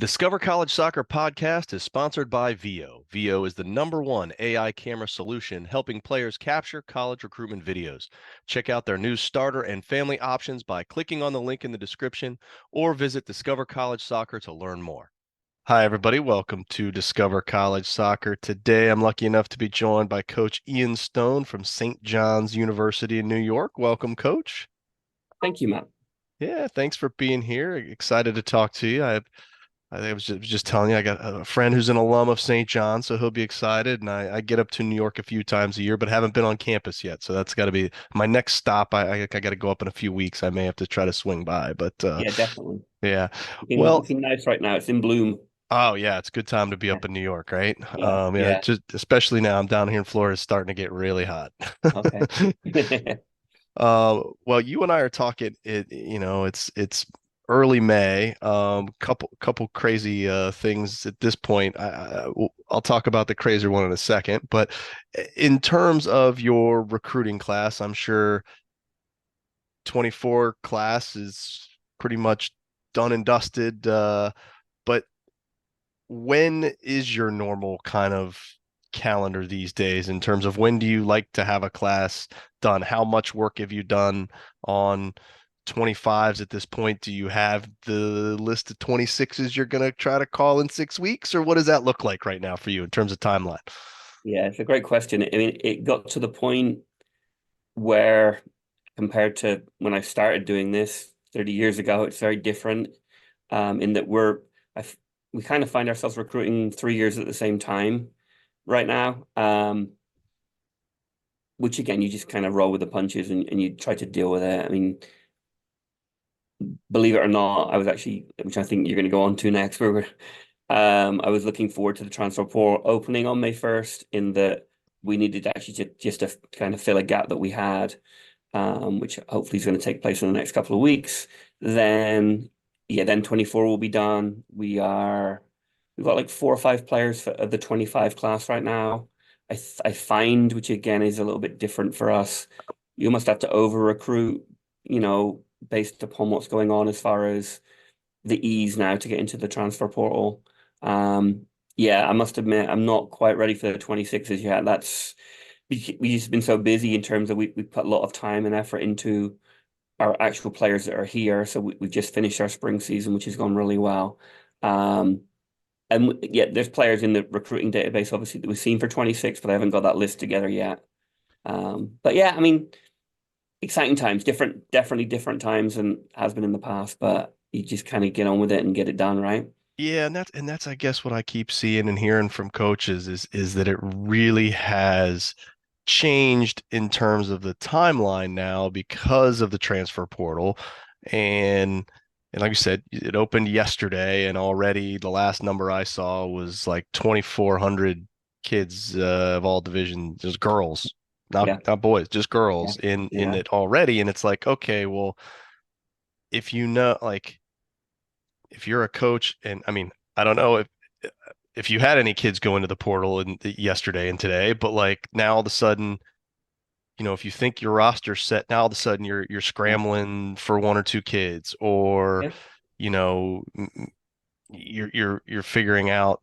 The Discover College Soccer podcast is sponsored by Veo. Veo is the #1 AI camera solution helping players capture college recruitment videos. Check out their new starter and family options by clicking on the link in the description or visit Discover College Soccer to learn more. Hi, everybody. Welcome to Discover College Soccer. Today, I'm lucky enough to be joined by Coach Ian Stone from St. John's University in New York. Welcome, Coach. Thank you, Matt. Yeah, thanks for being here. Excited to talk to you. I was just telling you, I got a friend who's an alum of St. John, so he'll be excited. And I get up to New York a few times a year, but haven't been on campus yet. So that's got to be my next stop. I got to go up in a few weeks. I may have to try to swing by, but Yeah, definitely. yeah. Looking, Well, looking nice right now. It's in bloom. oh yeah, it's a good time to be Yeah, up in New York, right? yeah, Yeah, yeah. just especially now I'm down here in Florida, it's starting to get really hot. Okay. Well, you and I are talking. It's early May. Couple crazy things at this point. I'll talk about the crazier one in a second. But in terms of your recruiting class, I'm sure 24 class is pretty much done and dusted. But when is your normal kind of calendar these days in terms of when do you like to have a class done? How much work have you done on 25s at this point? Do you have the list of 26s you're going to try to call in 6 weeks, or what does that look like right now for you in terms of timeline? Yeah, it's a great question. I mean, it got to the point where, compared to when I started doing this 30 years ago, it's very different. In that we kind of find ourselves recruiting 3 years at the same time right now. Which again, you just kind of roll with the punches and you try to deal with it. I mean, believe it or not, I was actually, which I think you're going to go on to next, I was looking forward to the transfer portal opening on May 1st, in that we needed actually to kind of fill a gap that we had, which hopefully is going to take place in the next couple of weeks. Then, yeah, then 24 will be done. We've got like 4 or 5 players of the 25 class right now. I find, which again is a little bit different for us, you almost have to over recruit, based upon what's going on as far as the ease now to get into the transfer portal. Yeah, I must admit, I'm not quite ready for the 26s yet. We've just been so busy in terms of we put a lot of time and effort into our actual players that are here. So we've just finished our spring season, which has gone really well. And yeah, there's players in the recruiting database, obviously, that we've seen for 26, but I haven't got that list together yet. But yeah, I mean, exciting times, definitely different times than has been in the past, but you just kind of get on with it and get it done, right? Yeah, and that's I guess what I keep seeing and hearing from coaches is that it really has changed in terms of the timeline now because of the transfer portal. And and like you said, it opened yesterday, and already the last number I saw was like 2,400 kids of all divisions, just girls, Yeah, not boys, just yeah, girls in yeah. it already. And it's like, okay, well, if you know, like if you're a coach, and I mean, I don't know if you had any kids go into the portal yesterday and today, but like now all of a sudden, if you think your roster's set, now all of a sudden you're Yeah. scrambling for one or two kids, or Yeah. you know, you're figuring out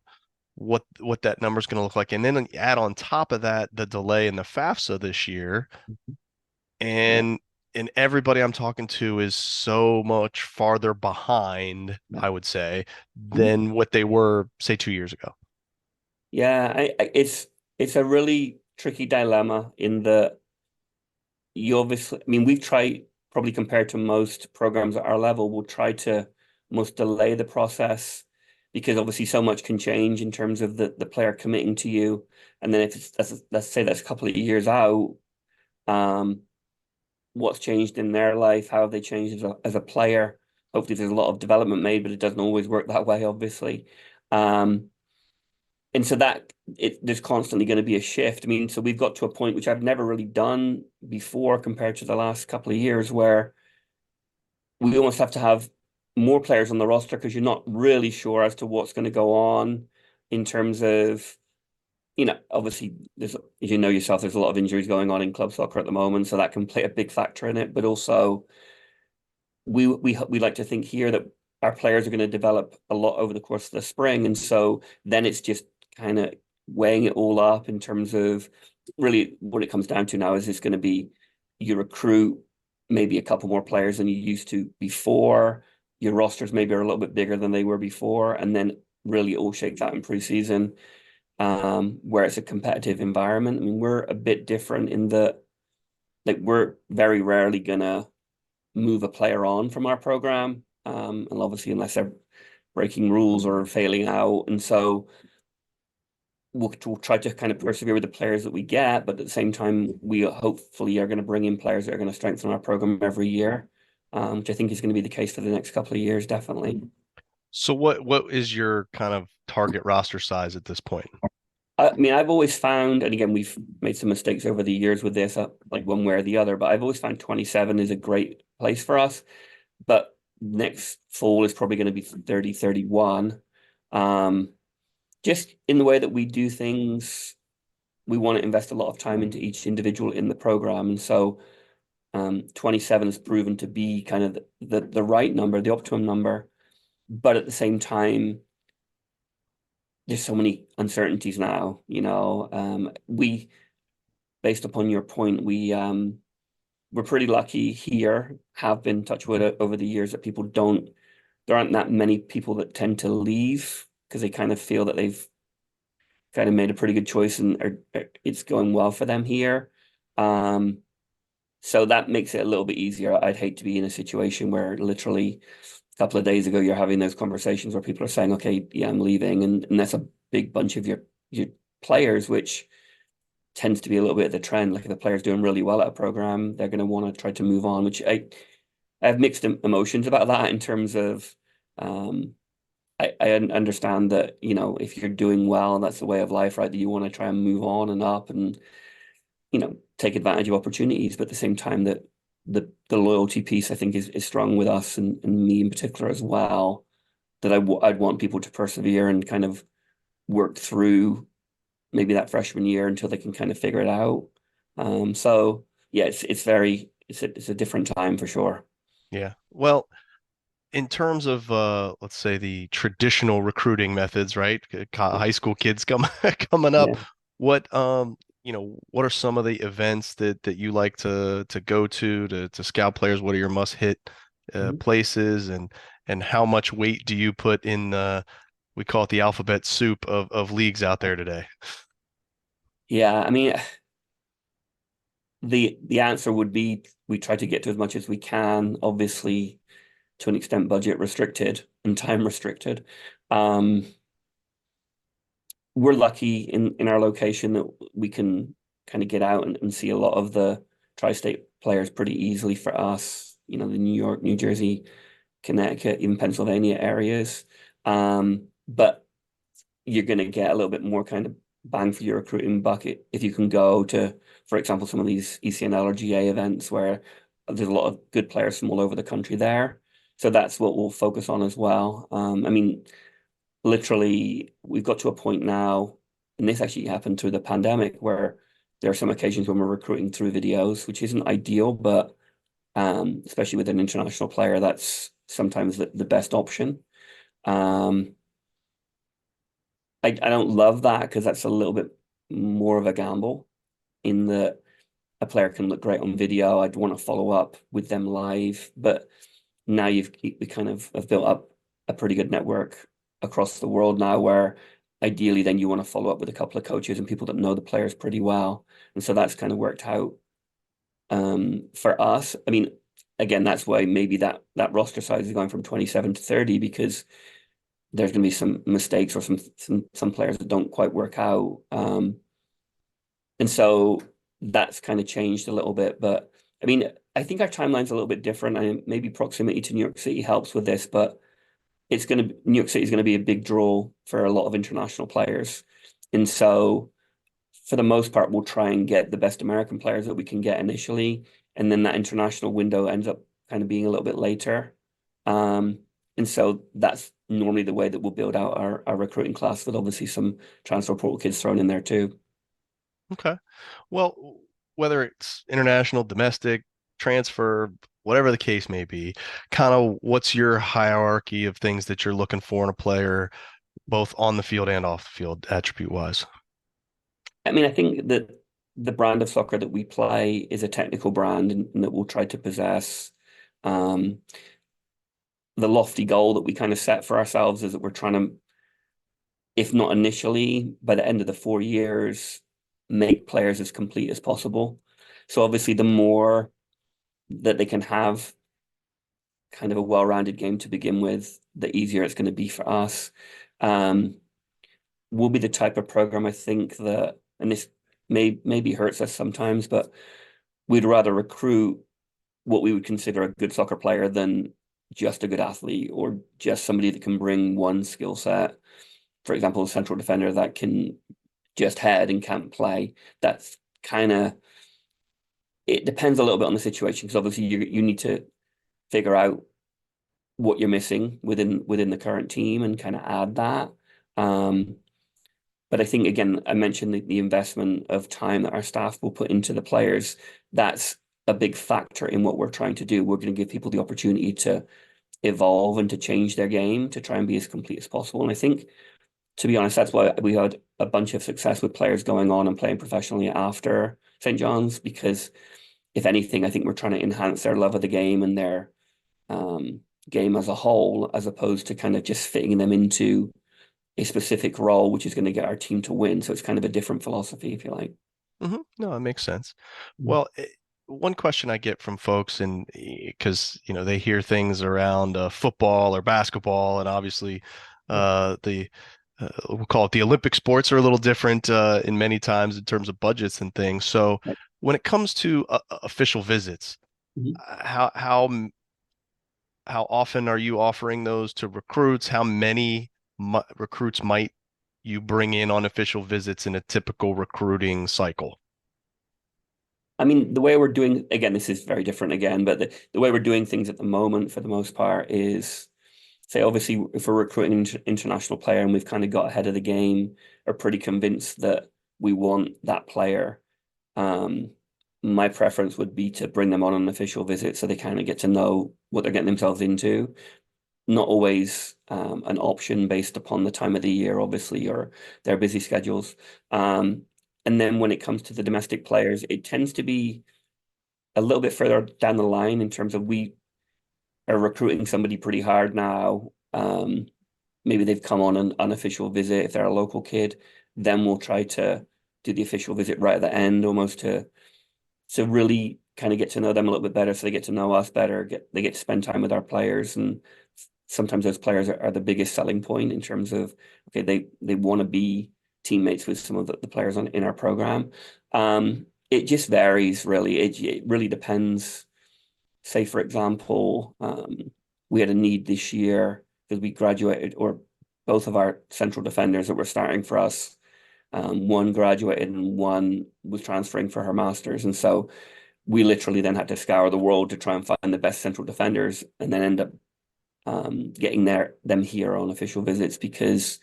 what that number is going to look like, and then add on top of that the delay in the FAFSA this year, Yeah. and everybody I'm talking to is so much farther behind, Yeah. I would say, Mhm. than what they were, say, 2 years ago. Yeah, it's a really tricky dilemma in that you obviously, I mean, we've tried, probably compared to most programs at our level, we'll try to most delay the process because obviously so much can change in terms of the player committing to you. And then if let's say that's a couple of years out, um, what's changed in their life? How have they changed as a player? Hopefully there's a lot of development made, but it doesn't always work that way, obviously. Um, and so there's constantly going to be a shift. I mean, so we've got to a point which I've never really done before compared to the last couple of years, where we almost have to have more players on the roster because you're not really sure as to what's going to go on in terms of, obviously there's, as you know yourself, there's a lot of injuries going on in club soccer at the moment, so that can play a big factor in it. But also we like to think here that our players are going to develop a lot over the course of the spring. And so then it's just kind of weighing it all up in terms of really what it comes down to now is it's going to be you recruit maybe a couple more players than you used to before. Your rosters maybe are a little bit bigger than they were before, and then really all shakes out in preseason, where it's a competitive environment. I mean, we're a bit different in that, like, we're very rarely gonna move a player on from our program, and obviously unless they're breaking rules or failing out, and so we'll try to kind of persevere with the players that we get, but at the same time, we hopefully are going to bring in players that are going to strengthen our program every year, which I think is going to be the case for the next couple of years, definitely. So what is your kind of target roster size at this point? I mean, I've always found, and again, we've made some mistakes over the years with this, like one way or the other, but I've always found 27 is a great place for us. But next fall is probably going to be 30, 31. Just in the way that we do things, we want to invest a lot of time into each individual in the program. And so 27 has proven to be kind of the right number, the optimum number. But at the same time, there's so many uncertainties now, based upon your point, we're pretty lucky here, have been touch wood over the years that there aren't that many people that tend to leave because they kind of feel that they've kind of made a pretty good choice and it's going well for them here. So that makes it a little bit easier. I'd hate to be in a situation where literally a couple of days ago you're having those conversations where people are saying, okay, yeah, I'm leaving, and that's a big bunch of your players, which tends to be a little bit of the trend. Like if a player's doing really well at a program, they're going to want to try to move on, which I have mixed emotions about that in terms of I understand that, if you're doing well, that's the way of life, right? That you want to try and move on and up and, take advantage of opportunities. But at the same time, that the loyalty piece, I think, is strong with us and me in particular as well, that I'd want people to persevere and kind of work through maybe that freshman year until they can kind of figure it out. So yeah, it's a different time for sure. Yeah. Well, in terms of let's say the traditional recruiting methods, right? High school kids coming up, Yeah. what what are some of the events that you like to go to scout players? What are your must hit Mhm. places, and how much weight do you put in we call it the alphabet soup of leagues out there today? Yeah, I mean, the answer would be we try to get to as much as we can, obviously to an extent budget restricted and time restricted. Um, we're lucky in our location that we can kind of get out and see a lot of the tri-state players pretty easily for us, the New York, New Jersey, Connecticut, even Pennsylvania areas. But you're going to get a little bit more kind of bang for your recruiting bucket if you can go to, for example, some of these ECNL or GA events where there's a lot of good players from all over the country there. So that's what we'll focus on as well. I mean, literally, we've got to a point now, and this actually happened through the pandemic, where there are some occasions when we're recruiting through videos, which isn't ideal, but especially with an international player, that's sometimes the best option. Um, I don't love that because that's a little bit more of a gamble in that a player can look great on video. I'd want to follow up with them live, but now we kind of have built up a pretty good network across the world now where ideally then you want to follow up with a couple of coaches and people that know the players pretty well. And so that's kind of worked out for us. I mean, again, that's why maybe that roster size is going from 27 to 30 because there's going to be some mistakes or some players that don't quite work out. And so that's kind of changed a little bit. But I mean, I think our timeline's a little bit different. And maybe proximity to New York City helps with this, but New York City is going to be a big draw for a lot of international players. And so for the most part, we'll try and get the best American players that we can get initially. And then that international window ends up kind of being a little bit later. And so that's normally the way that we'll build out our recruiting class with obviously some transfer portal kids thrown in there too. Okay. Well, whether it's international, domestic, transfer, whatever the case may be, kind of what's your hierarchy of things that you're looking for in a player, both on the field and off the field, attribute wise? I mean, I think that the brand of soccer that we play is a technical brand and that we'll try to possess. Um, the lofty goal that we kind of set for ourselves is that we're trying to, if not initially, by the end of the 4 years, make players as complete as possible. So obviously, the more that they can have kind of a well-rounded game to begin with, the easier it's going to be for us. Um, will be the type of program I think that, and this maybe hurts us sometimes, but we'd rather recruit what we would consider a good soccer player than just a good athlete or just somebody that can bring one skill set. For example, a central defender that can just head and can't play. That's kind of, it depends a little bit on the situation because obviously you need to figure out what you're missing within the current team and kind of add that. Um, but I think again, I mentioned the investment of time that our staff will put into the players. That's a big factor in what we're trying to do. We're going to give people the opportunity to evolve and to change their game to try and be as complete as possible. And I think, to be honest, that's why we had a bunch of success with players going on and playing professionally after St. John's, because if anything, I think we're trying to enhance their love of the game and their game as a whole, as opposed to kind of just fitting them into a specific role, which is going to get our team to win. So it's kind of a different philosophy, if you like. No, it makes sense. Mm. Well, one question I get from folks, and because they hear things around football or basketball, and obviously the we'll call it the Olympic sports are a little different in many times in terms of budgets and things. So Right. when it comes to official visits, Mhm. how often are you offering those to recruits? How many recruits might you bring in on official visits in a typical recruiting cycle? I mean, the way we're doing, again, this is very different again, but the way we're doing things at the moment, for the most part, is say, obviously, if we're recruiting an international player and we've kind of got ahead of the game, are pretty convinced that we want that player, um, my preference would be to bring them on an official visit so they kind of get to know what they're getting themselves into. Not always an option based upon the time of the year, obviously, or their busy schedules. And then when it comes to the domestic players, it tends to be a little bit further down the line in terms of we are recruiting somebody pretty hard now. Maybe they've come on an unofficial visit if they're a local kid. Then we'll try to do the official visit right at the end, almost to really kind of get to know them a little bit better, so they get to know us better. They get to spend time with our players, and sometimes those players are the biggest selling point in terms of okay, they want to be teammates with some of the players in our program. It just varies really. It really depends. Say, for example, we had a need this year because we graduated, or both of our central defenders that were starting for us, one graduated and one was transferring for her master's. And so we literally then had to scour the world to try and find the best central defenders and then end up getting them here on official visits because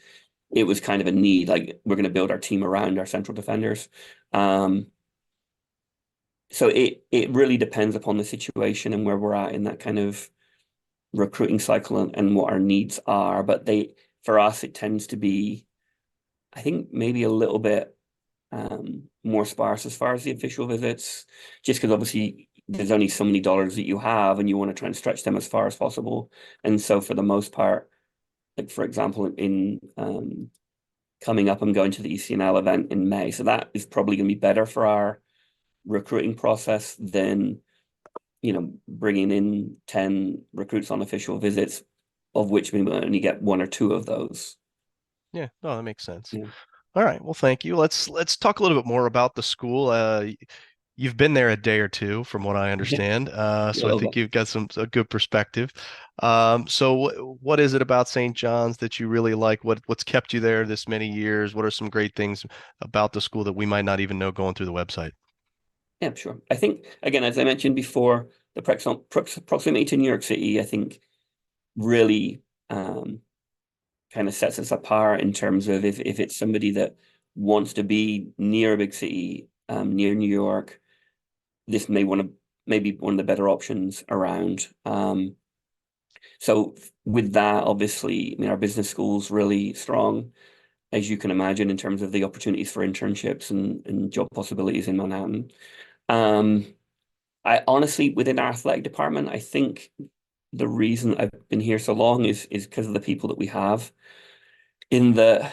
it was kind of a need. Like we're going to build our team around our central defenders. Um, so it really depends upon the situation and where we're at in that kind of recruiting cycle and what our needs are. But for us, it tends to be, I think, maybe a little bit more sparse as far as the official visits, just because obviously there's only so many dollars that you have and you want to try and stretch them as far as possible. And so for the most part, like for example, in coming up, I'm going to the ECNL event in May. So that is probably going to be better for our recruiting process than, bringing in 10 recruits on official visits, of which we might only get one or two of those. Yeah, no, that makes sense. Yeah. All right, well, thank you. Let's talk a little bit more about the school. You've been there a day or two, from what I Yeah. understand. A So I little think bit. you've got a good perspective. So what is it about St. John's that you really like? What's kept you there this many years? What are some great things about the school that we might not even know going through the website? Yeah, sure. I think, again, as I mentioned before, the proximity to New York City, I think, really kind of sets us apart in terms of if it's somebody that wants to be near a big city, near New York, this may want to maybe one of the better options around. So with that, obviously, I mean, our business school's really strong, as you can imagine, in terms of the opportunities for internships and job possibilities in Manhattan. Um, I honestly, within our athletic department, I think the reason I've been here so long is because of the people that we have. In the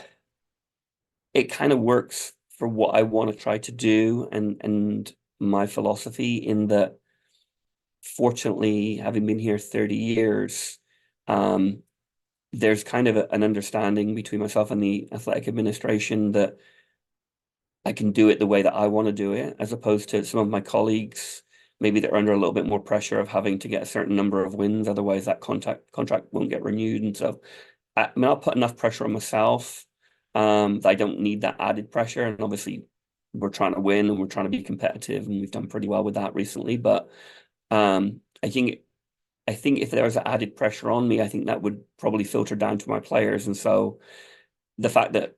It kind of works for what I want to try to do and my philosophy. In that, fortunately, having been here 30 years, um, there's kind of an understanding between myself and the athletic administration that I can do it the way that I want to do it, as opposed to some of my colleagues. Maybe they're under a little bit more pressure of having to get a certain number of wins, otherwise that contract won't get renewed. And so, I mean, I'll put enough pressure on myself that I don't need that added pressure. And obviously, we're trying to win and we're trying to be competitive, and we've done pretty well with that recently. But um, I think I think if there was added pressure on me, I think that would probably filter down to my players. And so the fact that,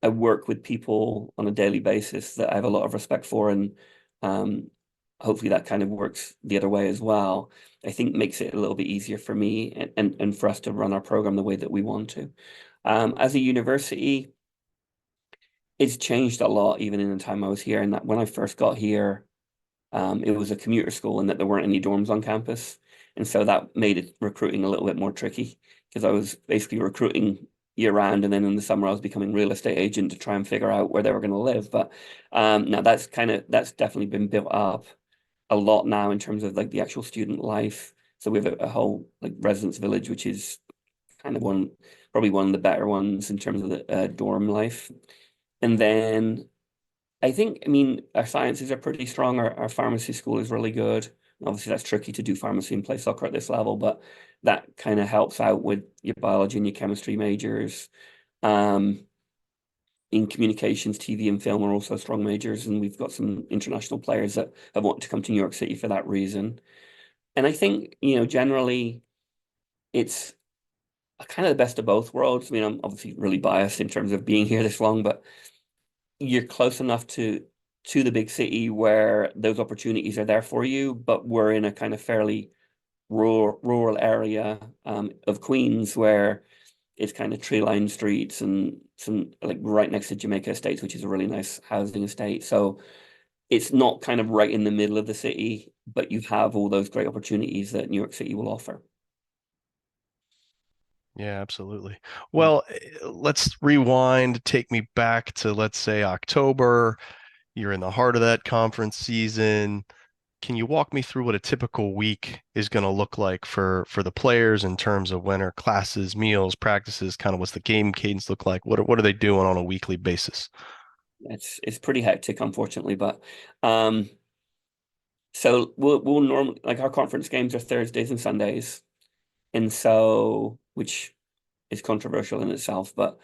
I work with people on a daily basis that I have a lot of respect for, and um, hopefully that kind of works the other way as well, I think makes it a little bit easier for me and for us to run our program the way that we want to. As a university, it's changed a lot even in the time I was here. And that when I first got here, it was a commuter school and that there weren't any dorms on campus. And so that made it recruiting a little bit more tricky because I was basically recruiting year round. And then in the summer, I was becoming real estate agent to try and figure out where they were going to live. But now that's definitely been built up a lot now in terms of like the actual student life. So we have a whole like residence village, which is kind of probably one of the better ones in terms of the dorm life. And then I mean, our sciences are pretty strong. Our pharmacy school is really good. Obviously, that's tricky to do pharmacy and play soccer at this level, but that kind of helps out with your biology and your chemistry majors. Um, in communications, TV and film are also strong majors, and we've got some international players that have wanted to come to New York City for that reason. And I think, generally it's kind of the best of both worlds. I mean, I'm obviously really biased in terms of being here this long, but you're close enough to the big city where those opportunities are there for you, but we're in a kind of fairly rural area of Queens where it's kind of tree-lined streets and some like right next to Jamaica Estates, which is a really nice housing estate. So it's not kind of right in the middle of the city, but you have all those great opportunities that New York City will offer. Yeah, absolutely. Well, let's rewind, take me back to, let's say, October. You're in the heart of that conference season. Can you walk me through what a typical week is going to look like for the players in terms of when are classes, meals, practices, kind of what's the game cadence look like? What are they doing on a weekly basis? It's pretty hectic, unfortunately, but um, so we'll normally like our conference games are Thursdays and Sundays, and so which is controversial in itself, but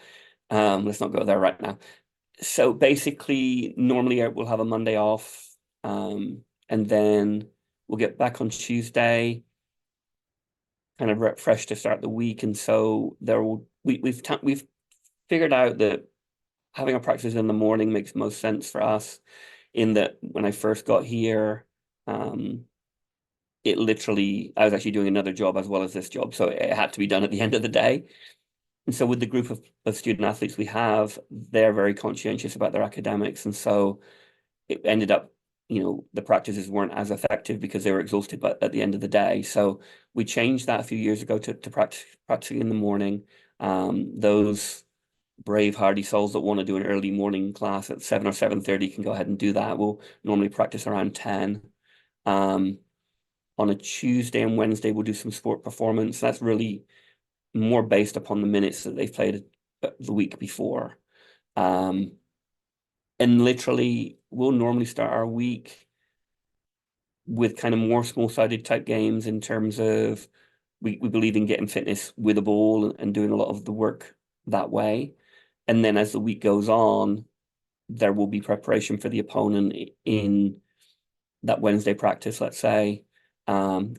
let's not go there right now. So basically, normally we'll have a Monday off, and then we'll get back on Tuesday, kind of fresh to start the week. And so we've figured out that having our practice in the morning makes most sense for us. In that, when I first got here, um, I was actually doing another job as well as this job, so it had to be done at the end of the day. And so with the group of student athletes we have, they're very conscientious about their academics. And so it ended up, the practices weren't as effective because they were exhausted but at the end of the day. So we changed that a few years ago to practicing in the morning. Those brave, hardy souls that want to do an early morning class at 7 or 7:30 can go ahead and do that. We'll normally practice around 10. Um, on a Tuesday and Wednesday, we'll do some sport performance. That's really more based upon the minutes that they've played the week before. Um, and literally, we'll normally start our week with kind of more small-sided type games in terms of we believe in getting fitness with a ball and doing a lot of the work that way. And then as the week goes on, there will be preparation for the opponent in that Wednesday practice, let's say.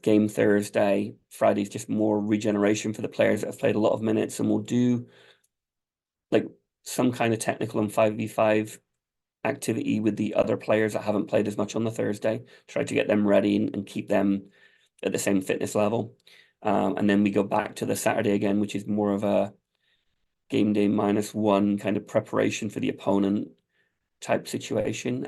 Game Thursday, Friday's just more regeneration for the players that have played a lot of minutes, and we'll do like some kind of technical and 5v5 activity with the other players that haven't played as much on the Thursday, try to get them ready and keep them at the same fitness level. And then we go back to the Saturday again, which is more of a game day -1 kind of preparation for the opponent type situation.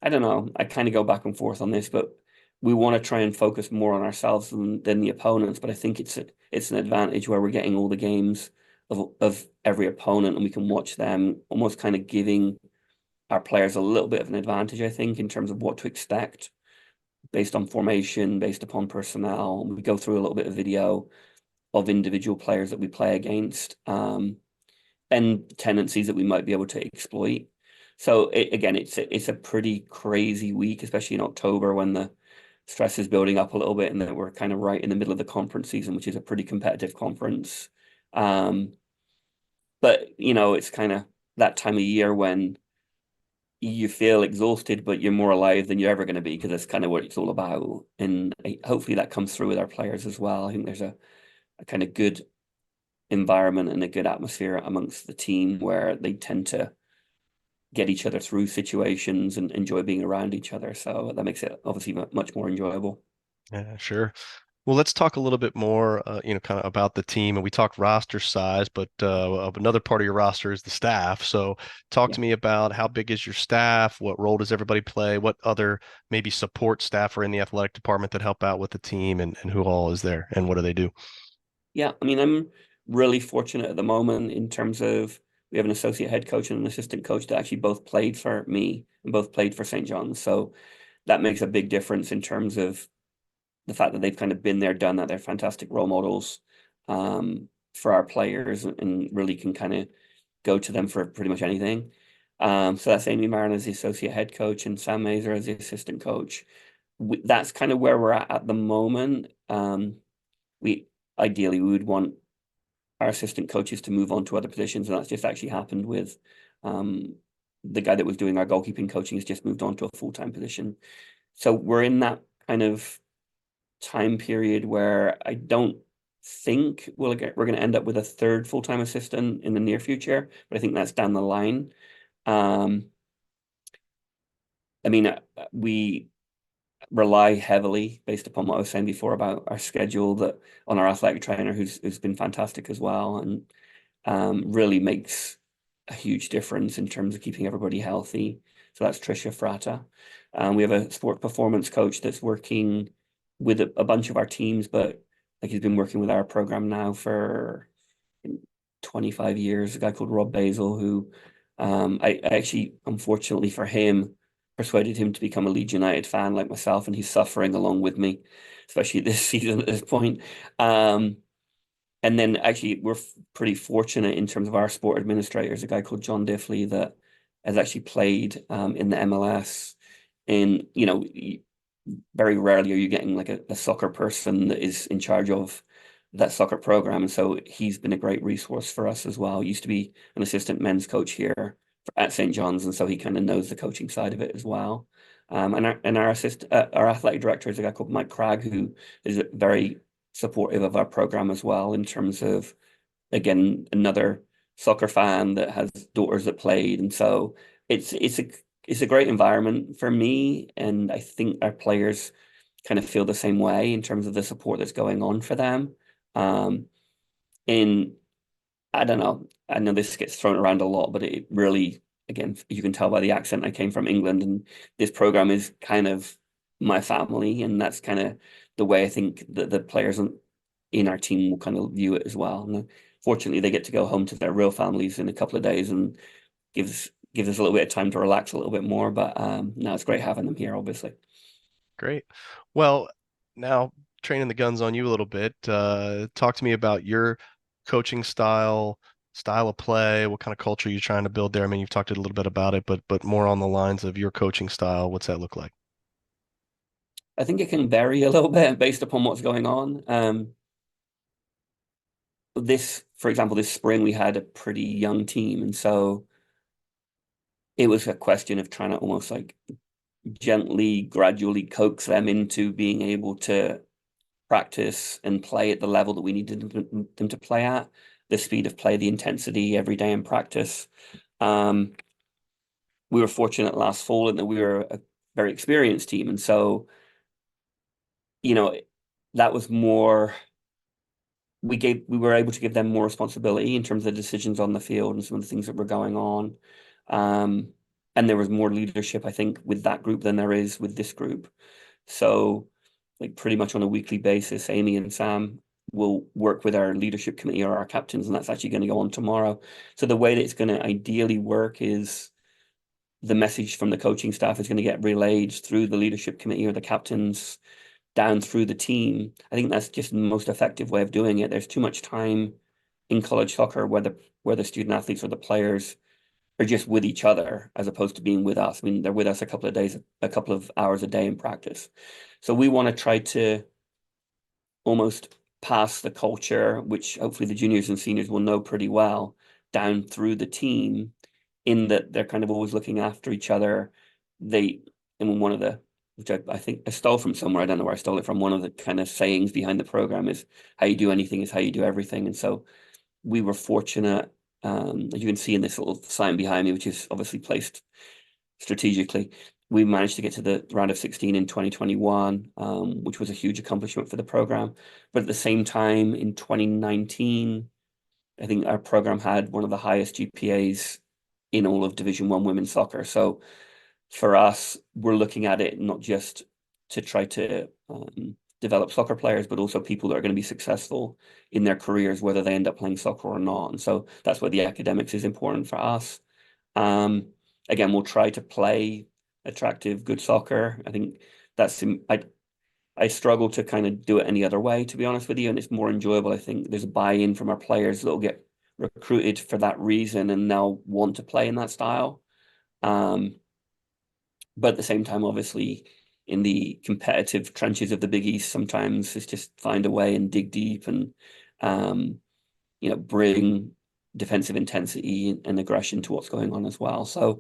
I don't know, I kind of go back and forth on this, but we want to try and focus more on ourselves than the opponents. But I think it's an advantage where we're getting all the games of every opponent, and we can watch them, almost kind of giving our players a little bit of an advantage, I think, in terms of what to expect based on formation, based upon personnel. We go through a little bit of video of individual players that we play against, and tendencies that we might be able to exploit. So again, it's a pretty crazy week, especially in October when the stress is building up a little bit, and that we're kind of right in the middle of the conference season, which is a pretty competitive conference. But it's kind of that time of year when you feel exhausted, but you're more alive than you're ever going to be, because that's kind of what it's all about. And hopefully that comes through with our players as well. I think there's a kind of good environment and a good atmosphere amongst the team where they tend to get each other through situations and enjoy being around each other. So that makes it obviously much more enjoyable. Yeah, sure. Well, let's talk a little bit more, kind of about the team. And we talked roster size, but another part of your roster is the staff. So talk Yeah. to me about how big is your staff? What role does everybody play? What other maybe support staff are in the athletic department that help out with the team, and who all is there and what do they do? Yeah, I mean, I'm really fortunate at the moment in terms of we have an associate head coach and an assistant coach that actually both played for me and both played for St. John's. So that makes a big difference in terms of the fact that they've kind of been there, done that. They're fantastic role models for our players, and really can kind of go to them for pretty much anything. So that's Amy Marin as the associate head coach and Sam Mazer as the assistant coach. That's kind of where we're at the moment. We ideally we would want our assistant coaches to move on to other positions, and that's just actually happened with the guy that was doing our goalkeeping coaching has just moved on to a full-time position. So we're in that kind of time period where I don't think we're going to end up with a third full-time assistant in the near future, but I think that's down the line. I mean, we rely heavily, based upon what I was saying before about our schedule, that on our athletic trainer who's been fantastic as well, and really makes a huge difference in terms of keeping everybody healthy. So that's Tricia Fratta. We have a sport performance coach that's working with a bunch of our teams, but like he's been working with our program now for 25 years, a guy called Rob Basil, who I actually, unfortunately for him, persuaded him to become a Leeds United fan like myself, and he's suffering along with me, especially this season at this point. And then actually we're pretty fortunate in terms of our sport administrators, a guy called John Diffley that has actually played in the MLS. And, very rarely are you getting like a soccer person that is in charge of that soccer program. And so he's been a great resource for us as well. He used to be an assistant men's coach here at St. John's, and so he kind of knows the coaching side of it as well. Our athletic director is a guy called Mike Cragg, who is very supportive of our program as well, in terms of, again, another soccer fan that has daughters that played. And so it's a great environment for me, and I think our players kind of feel the same way in terms of the support that's going on for them. In I don't know, I know this gets thrown around a lot, but it really, again, you can tell by the accent, I came from England, and this program is kind of my family, and that's kind of the way I think that the players in our team will kind of view it as well. And fortunately, they get to go home to their real families in a couple of days, and gives us a little bit of time to relax a little bit more. But no, it's great having them here, obviously. Great. Well, now training the guns on you a little bit. Talk to me about your coaching style of play. What kind of culture you're trying to build there? I mean, you've talked a little bit about it, but more on the lines of your coaching style. What's that look like? I think it can vary a little bit based upon what's going on. For example, this spring we had a pretty young team, and so it was a question of trying to almost like gently, gradually coax them into being able to practice and play at the level that we needed them to play at, the speed of play, the intensity every day in practice. we were fortunate last fall in that we were a very experienced team. And so, you know, that was more, we were able to give them more responsibility in terms of the decisions on the field and some of the things that were going on. And there was more leadership, I think, with that group than there is with this group. So, like, pretty much on a weekly basis, Amy and Sam will work with our leadership committee or our captains, and that's actually going to go on tomorrow. So the way that it's going to ideally work is the message from the coaching staff is going to get relayed through the leadership committee or the captains down through the team. I think that's just the most effective way of doing it. There's too much time in college soccer where the student athletes or the players are just with each other as opposed to being with us. I mean, they're with us a couple of hours a day in practice. So we want to try to almost pass the culture, which hopefully the juniors and seniors will know pretty well, down through the team, in that they're kind of always looking after each other. And one of the, which I think I stole from somewhere, I don't know where I stole it from, one of the kind of sayings behind the program is how you do anything is how you do everything. And so we were fortunate, as you can see in this little sign behind me, which is obviously placed strategically. We managed to get to the round of 16 in 2021, which was a huge accomplishment for the program. But at the same time, in 2019, I think our program had one of the highest GPAs in all of Division One women's soccer. So for us, we're looking at it not just to try to develop soccer players, but also people that are going to be successful in their careers, whether they end up playing soccer or not. And so that's why the academics is important for us. Again, we'll try to play attractive, good soccer. I think that's I struggle to kind of do it any other way, to be honest with you, and it's more enjoyable. I think there's a buy-in from our players that'll get recruited for that reason and now want to play in that style. But at the same time, obviously, in the competitive trenches of the Big East, sometimes it's just find a way and dig deep and bring defensive intensity and aggression to what's going on as well. So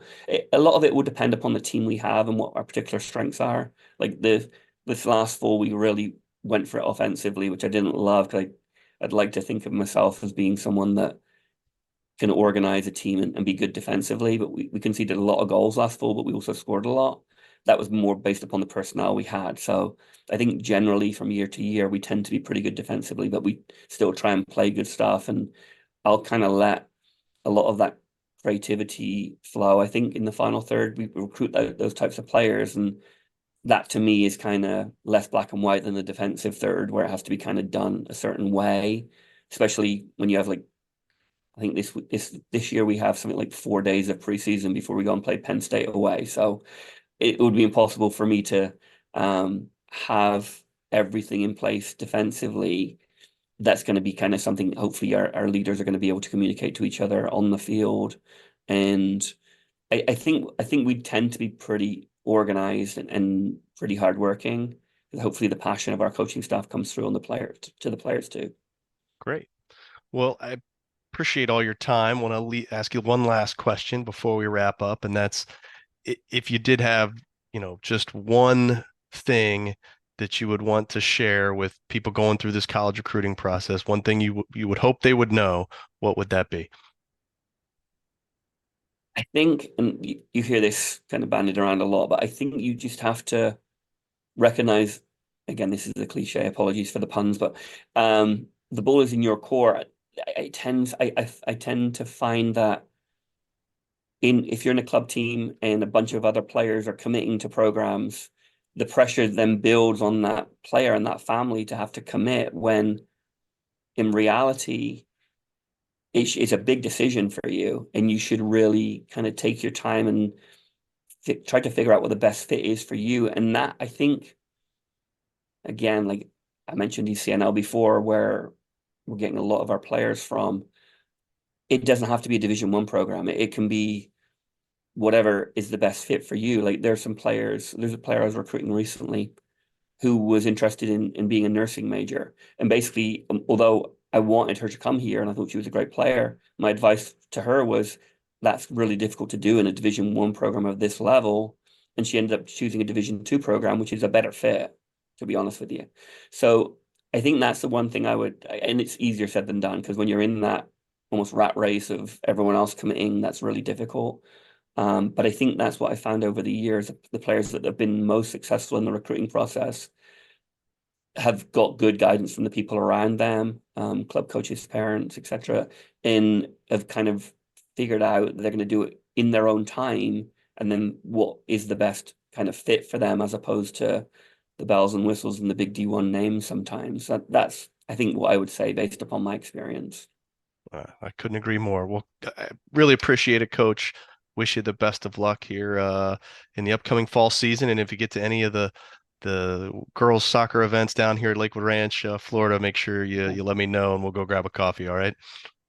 a lot of it will depend upon the team we have and what our particular strengths are. Like this last fall, we really went for it offensively, which I didn't love because I'd like to think of myself as being someone that can organize a team and be good defensively. But we conceded a lot of goals last fall, but we also scored a lot. That was more based upon the personnel we had. So I think generally from year to year, we tend to be pretty good defensively, but we still try and play good stuff. And I'll kind of let a lot of that creativity flow. I think in the final third, we recruit those types of players. And that to me is kind of less black and white than the defensive third, where it has to be kind of done a certain way, especially when you have like, I think this year we have something like 4 days of preseason before we go and play Penn State away. So it would be impossible for me to have everything in place defensively. That's going to be kind of something hopefully our leaders are going to be able to communicate to each other on the field. And I think we tend to be pretty organized and pretty hardworking. Hopefully the passion of our coaching staff comes through on the players to the players too. Great. Well, I appreciate all your time. I want to ask you one last question before we wrap up, and that's if you did have, just one thing that you would want to share with people going through this college recruiting process, one thing you would hope they would know, what would that be? I think, and you hear this kind of bandied around a lot, but I think you just have to recognize, again, this is a cliche, apologies for the puns, but the ball is in your court. I tend to find that if you're in a club team and a bunch of other players are committing to programs, the pressure then builds on that player and that family to have to commit when in reality it's a big decision for you and you should really kind of take your time and try to figure out what the best fit is for you. And that, I think, again, like I mentioned ECNL before, where we're getting a lot of our players from, it doesn't have to be a Division One program. It can be whatever is the best fit for you. Like there's a player I was recruiting recently who was interested in being a nursing major. And basically, although I wanted her to come here and I thought she was a great player, my advice to her was that's really difficult to do in a Division One program of this level. And she ended up choosing a Division Two program, which is a better fit, to be honest with you. So I think that's the one thing and it's easier said than done because when you're in that almost rat race of everyone else committing, that's really difficult. But I think that's what I found over the years. The players that have been most successful in the recruiting process have got good guidance from the people around them, club coaches, parents, etc., and have kind of figured out that they're going to do it in their own time, and then what is the best kind of fit for them, as opposed to the bells and whistles and the big D1 names sometimes. That's, I think, what I would say based upon my experience. I couldn't agree more. Well, I really appreciate it, Coach. Wish you the best of luck here in the upcoming fall season. And if you get to any of the girls soccer events down here at Lakewood Ranch, Florida, make sure you let me know and we'll go grab a coffee. All right.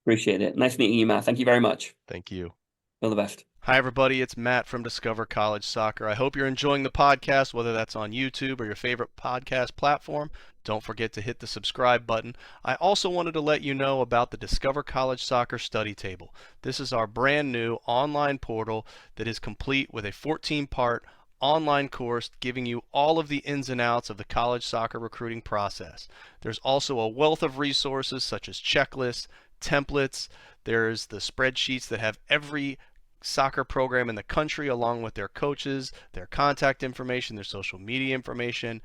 Appreciate it. Nice meeting you, Matt. Thank you very much. Thank you. All the best. Hi, everybody. It's Matt from Discover College Soccer. I hope you're enjoying the podcast, whether that's on YouTube or your favorite podcast platform. Don't forget to hit the subscribe button. I also wanted to let you know about the Discover College Soccer Study Table. This is our brand new online portal that is complete with a 14-part online course giving you all of the ins and outs of the college soccer recruiting process. There's also a wealth of resources such as checklists, templates. There's the spreadsheets that have every soccer program in the country along with their coaches, their contact information, their social media information,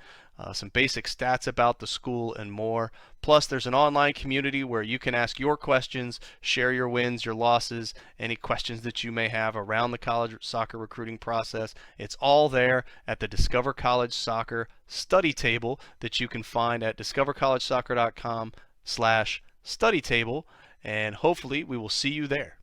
some basic stats about the school, and more. Plus, there's an online community where you can ask your questions, share your wins, your losses, any questions that you may have around the college soccer recruiting process. It's all there at the Discover College Soccer study table that you can find at discovercollegesoccer.com/study table, and hopefully we will see you there.